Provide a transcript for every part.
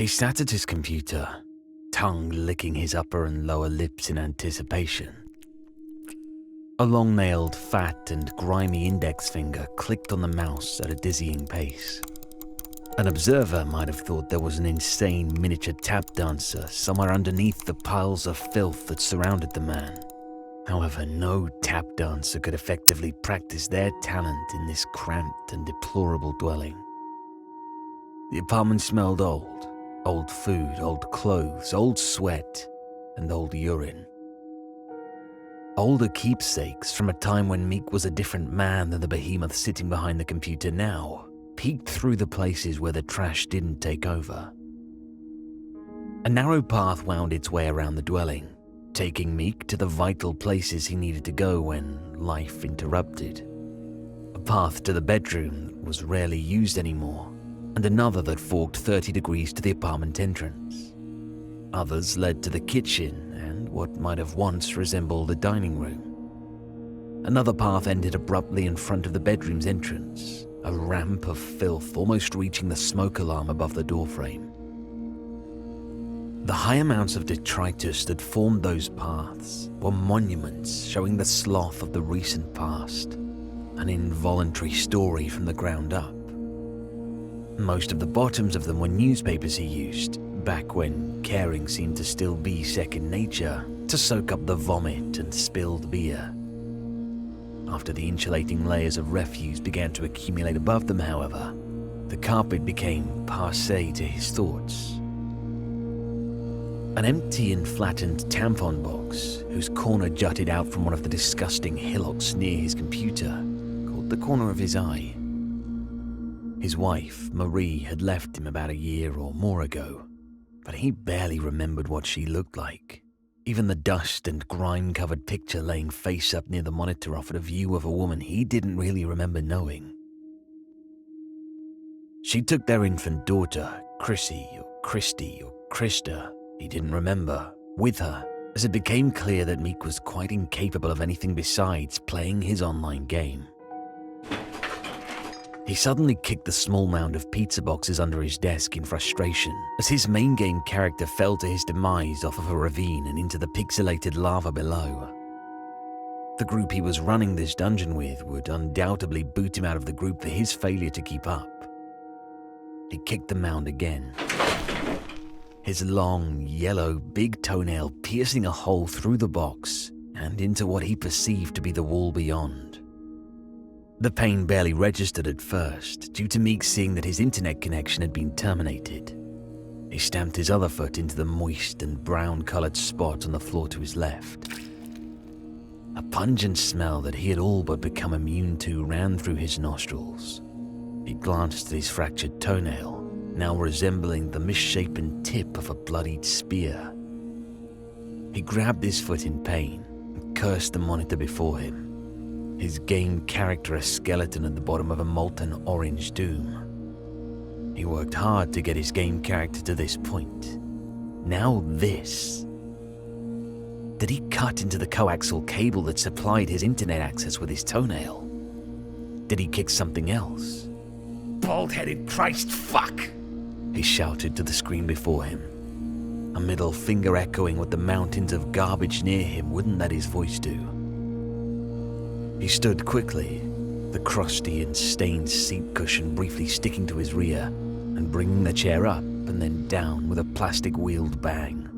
He sat at his computer, tongue licking his upper and lower lips in anticipation. A long-nailed, fat and grimy index finger clicked on the mouse at a dizzying pace. An observer might have thought there was an insane miniature tap dancer somewhere underneath the piles of filth that surrounded the man. However, no tap dancer could effectively practice their talent in this cramped and deplorable dwelling. The apartment smelled old. Old food, old clothes, old sweat, and old urine. Older keepsakes from a time when Meek was a different man than the behemoth sitting behind the computer now peeked through the places where the trash didn't take over. A narrow path wound its way around the dwelling, taking Meek to the vital places he needed to go when life interrupted. A path to the bedroom that was rarely used anymore, and another that forked 30 degrees to the apartment entrance. Others led to the kitchen and what might have once resembled a dining room. Another path ended abruptly in front of the bedroom's entrance, a ramp of filth almost reaching the smoke alarm above the doorframe. The high amounts of detritus that formed those paths were monuments showing the sloth of the recent past, an involuntary story from the ground up. Most of the bottoms of them were newspapers he used, back when caring seemed to still be second nature, to soak up the vomit and spilled beer. After the insulating layers of refuse began to accumulate above them, however, the carpet became passé to his thoughts. An empty and flattened tampon box, whose corner jutted out from one of the disgusting hillocks near his computer, caught the corner of his eye. His wife, Marie, had left him about a year or more ago, but he barely remembered what she looked like. Even the dust and grime-covered picture laying face up near the monitor offered a view of a woman he didn't really remember knowing. She took their infant daughter, Chrissy or Christy or Krista, he didn't remember, with her, as it became clear that Meek was quite incapable of anything besides playing his online game. He suddenly kicked the small mound of pizza boxes under his desk in frustration as his main game character fell to his demise off of a ravine and into the pixelated lava below. The group he was running this dungeon with would undoubtedly boot him out of the group for his failure to keep up. He kicked the mound again, his long, yellow, big toenail piercing a hole through the box and into what he perceived to be the wall beyond. The pain barely registered at first, due to Meek seeing that his internet connection had been terminated. He stamped his other foot into the moist and brown-colored spot on the floor to his left. A pungent smell that he had all but become immune to ran through his nostrils. He glanced at his fractured toenail, now resembling the misshapen tip of a bloodied spear. He grabbed his foot in pain and cursed the monitor before him. His game character a skeleton at the bottom of a molten orange doom. He worked hard to get his game character to this point. Now this. Did he cut into the coaxial cable that supplied his internet access with his toenail? Did he kick something else? Bald-headed Christ fuck! He shouted to the screen before him, a middle finger echoing what the mountains of garbage near him wouldn't let his voice do. He stood quickly, the crusty and stained seat cushion briefly sticking to his rear and bringing the chair up and then down with a plastic-wheeled bang.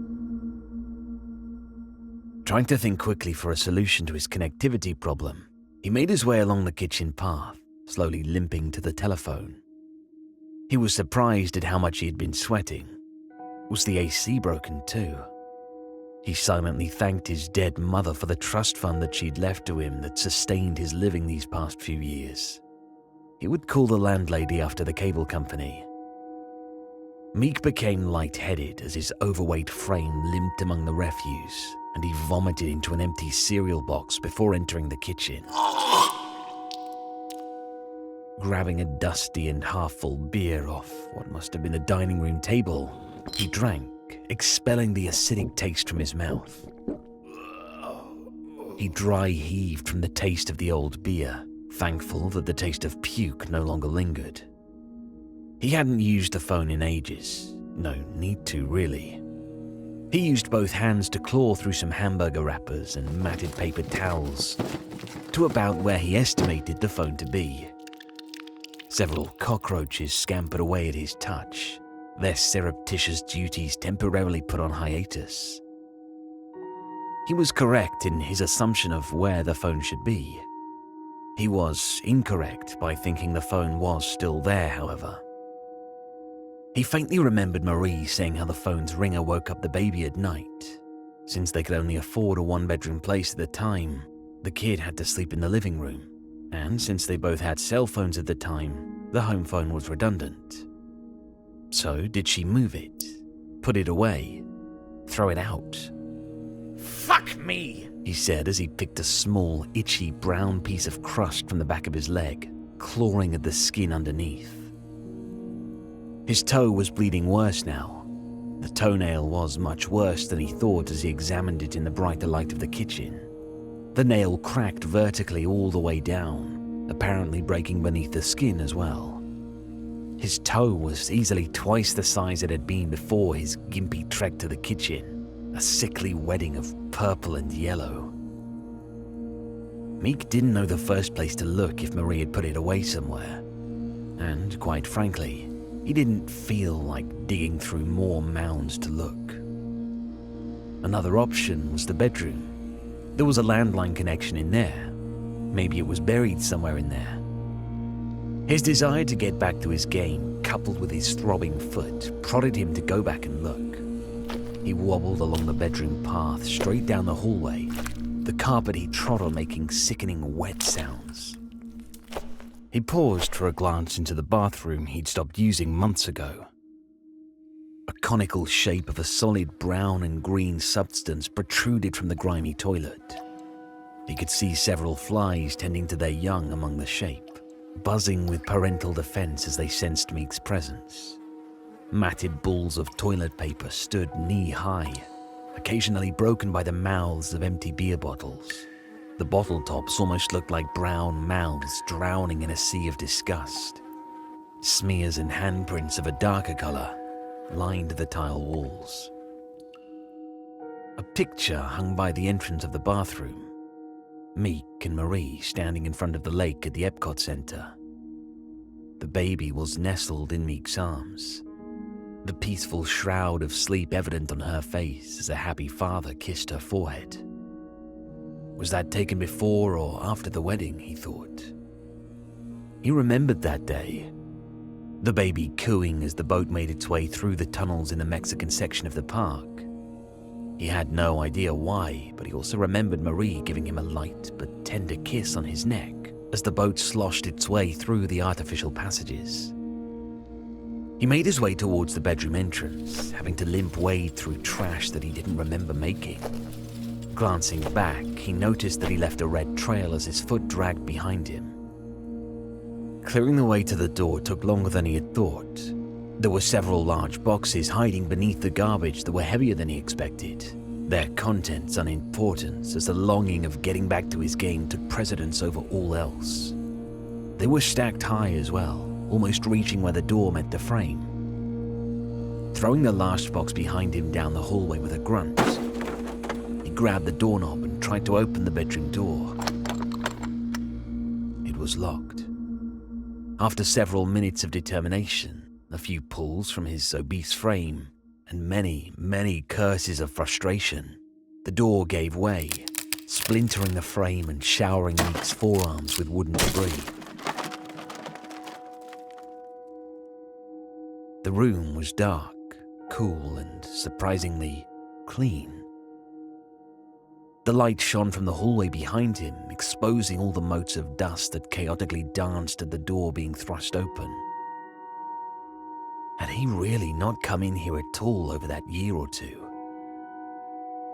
Trying to think quickly for a solution to his connectivity problem, he made his way along the kitchen path, slowly limping to the telephone. He was surprised at how much he had been sweating. Was the AC broken too? He silently thanked his dead mother for the trust fund that she'd left to him that sustained his living these past few years. He would call the landlady after the cable company. Meek became lightheaded as his overweight frame limped among the refuse, and he vomited into an empty cereal box before entering the kitchen. Grabbing a dusty and half-full beer off what must have been the dining room table, he drank, expelling the acidic taste from his mouth. He dry heaved from the taste of the old beer, thankful that the taste of puke no longer lingered. He hadn't used the phone in ages, No need to, really. He used both hands to claw through some hamburger wrappers and matted paper towels to about where he estimated the phone to be. Several cockroaches scampered away at his touch, their surreptitious duties temporarily put on hiatus. He was correct in his assumption of where the phone should be. He was incorrect by thinking the phone was still there, however. He faintly remembered Marie saying how the phone's ringer woke up the baby at night. Since they could only afford a one-bedroom place at the time, the kid had to sleep in the living room, and since they both had cell phones at the time, the home phone was redundant. So did she move it? Put it away? Throw it out? "Fuck me," he said as he picked a small, itchy brown piece of crust from the back of his leg, clawing at the skin underneath. His toe was bleeding worse now. The toenail was much worse than he thought as he examined it in the brighter light of the kitchen. The nail cracked vertically all the way down, apparently breaking beneath the skin as well. His toe was easily twice the size it had been before his gimpy trek to the kitchen, a sickly wedding of purple and yellow. Meek didn't know the first place to look if Marie had put it away somewhere, and quite frankly, he didn't feel like digging through more mounds to look. Another option was the bedroom. There was a landline connection in there. Maybe it was buried somewhere in there. His desire to get back to his game, coupled with his throbbing foot, prodded him to go back and look. He wobbled along the bedroom path straight down the hallway, the carpet he trod on making sickening wet sounds. He paused for a glance into the bathroom he'd stopped using months ago. A conical shape of a solid brown and green substance protruded from the grimy toilet. He could see several flies tending to their young among the shape, buzzing with parental defense as they sensed Meek's presence. Matted balls of toilet paper stood knee-high, occasionally broken by the mouths of empty beer bottles. The bottle tops almost looked like brown mouths drowning in a sea of disgust. Smears and handprints of a darker color lined the tile walls. A picture hung by the entrance of the bathroom. Meek and Marie standing in front of the lake at the Epcot Center. The baby was nestled in Meek's arms, the peaceful shroud of sleep evident on her face as a happy father kissed her forehead. Was that taken before or after the wedding, he thought. He remembered that day. The baby cooing as the boat made its way through the tunnels in the Mexican section of the park. He had no idea why, but he also remembered Marie giving him a light but tender kiss on his neck as the boat sloshed its way through the artificial passages. He made his way towards the bedroom entrance, having to limp wade through trash that he didn't remember making. Glancing back, he noticed that he left a red trail as his foot dragged behind him. Clearing the way to the door took longer than he had thought. There were several large boxes hiding beneath the garbage that were heavier than he expected, their contents unimportant as the longing of getting back to his game took precedence over all else. They were stacked high as well, almost reaching where the door met the frame. Throwing the last box behind him down the hallway with a grunt, he grabbed the doorknob and tried to open the bedroom door. It was locked. After several minutes of determination, a few pulls from his obese frame, and many, many curses of frustration, the door gave way, splintering the frame and showering Meek's forearms with wooden debris. The room was dark, cool, and surprisingly clean. The light shone from the hallway behind him, exposing all the motes of dust that chaotically danced at the door being thrust open. Had he really not come in here at all over that year or two?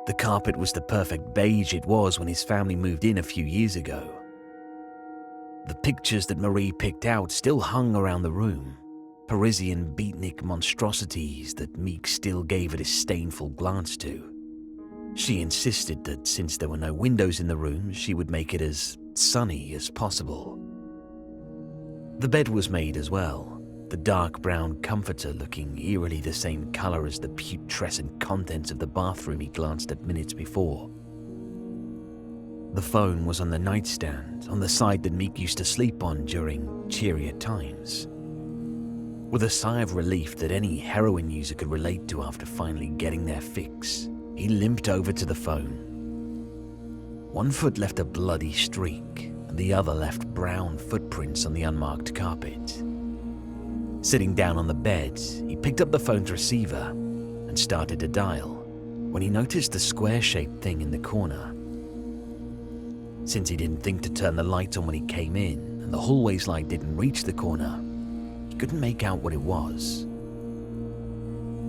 The carpet was the perfect beige it was when his family moved in a few years ago. The pictures that Marie picked out still hung around the room, Parisian beatnik monstrosities that Meek still gave a disdainful glance to. She insisted that since there were no windows in the room, she would make it as sunny as possible. The bed was made as well, the dark brown comforter looking eerily the same color as the putrescent contents of the bathroom he glanced at minutes before. The phone was on the nightstand, on the side that Meek used to sleep on during cheerier times. With a sigh of relief that any heroin user could relate to after finally getting their fix, he limped over to the phone. One foot left a bloody streak, and the other left brown footprints on the unmarked carpet. Sitting down on the bed, he picked up the phone's receiver and started to dial, when he noticed the square-shaped thing in the corner. Since he didn't think to turn the light on when he came in, and the hallway's light didn't reach the corner, he couldn't make out what it was.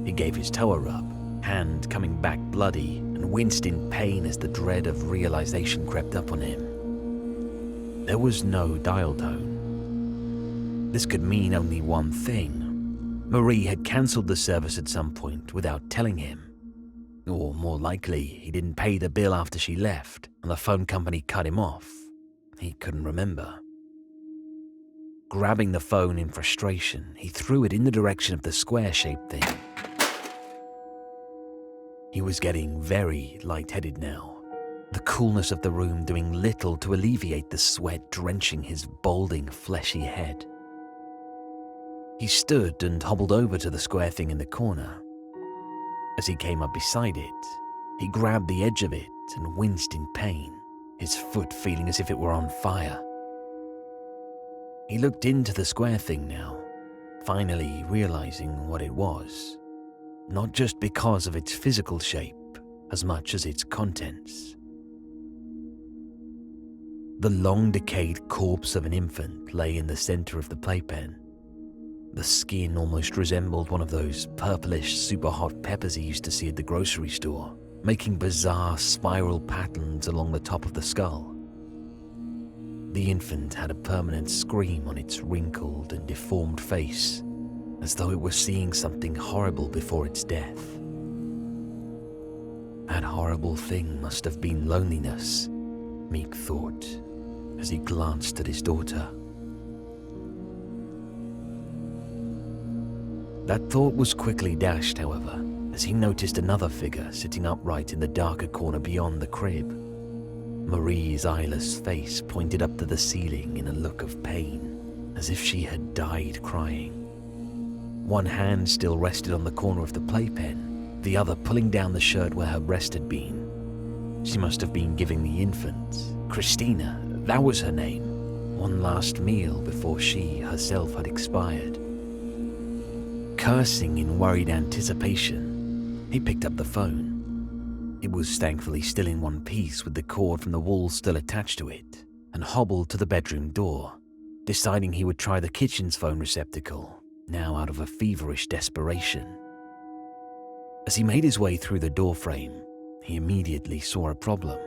He gave his toe a rub, hand coming back bloody, and winced in pain as the dread of realization crept up on him. There was no dial tone. This could mean only one thing. Marie had cancelled the service at some point without telling him. Or more likely, he didn't pay the bill after she left, and the phone company cut him off. He couldn't remember. Grabbing the phone in frustration, he threw it in the direction of the square-shaped thing. He was getting very lightheaded now, the coolness of the room doing little to alleviate the sweat drenching his balding, fleshy head. He stood and hobbled over to the square thing in the corner. As he came up beside it, he grabbed the edge of it and winced in pain, his foot feeling as if it were on fire. He looked into the square thing now, finally realizing what it was, not just because of its physical shape, as much as its contents. The long-decayed corpse of an infant lay in the center of the playpen. The skin almost resembled one of those purplish, super-hot peppers he used to see at the grocery store, making bizarre spiral patterns along the top of the skull. The infant had a permanent scream on its wrinkled and deformed face, as though it were seeing something horrible before its death. That horrible thing must have been loneliness, Meek thought, as he glanced at his daughter. That thought was quickly dashed, however, as he noticed another figure sitting upright in the darker corner beyond the crib. Marie's eyeless face pointed up to the ceiling in a look of pain, as if she had died crying. One hand still rested on the corner of the playpen, the other pulling down the shirt where her breast had been. She must have been giving the infant, Christina, that was her name, one last meal before she herself had expired. Cursing in worried anticipation, he picked up the phone. It was thankfully still in one piece with the cord from the wall still attached to it, and hobbled to the bedroom door, deciding he would try the kitchen's phone receptacle, now out of a feverish desperation. As he made his way through the doorframe, he immediately saw a problem.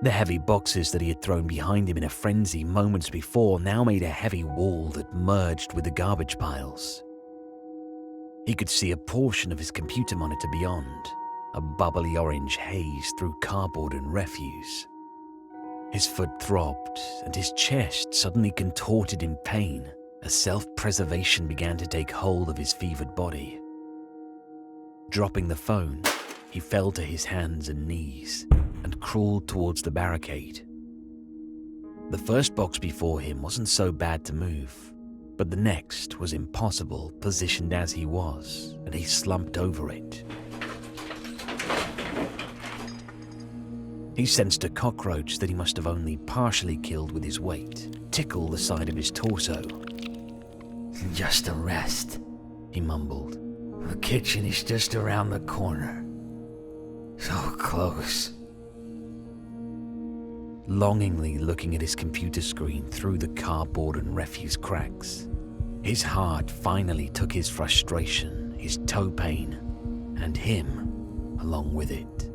The heavy boxes that he had thrown behind him in a frenzy moments before now made a heavy wall that merged with the garbage piles. He could see a portion of his computer monitor beyond, a bubbly orange haze through cardboard and refuse. His foot throbbed, and his chest suddenly contorted in pain as self-preservation began to take hold of his fevered body. Dropping the phone, he fell to his hands and knees and crawled towards the barricade. The first box before him wasn't so bad to move, but the next was impossible, positioned as he was, and he slumped over it. He sensed a cockroach that he must have only partially killed with his weight tickle the side of his torso. "Just a rest," he mumbled. "The kitchen is just around the corner. So close." Longingly looking at his computer screen through the cardboard and refuse cracks, his heart finally took his frustration, his toe pain, and him along with it.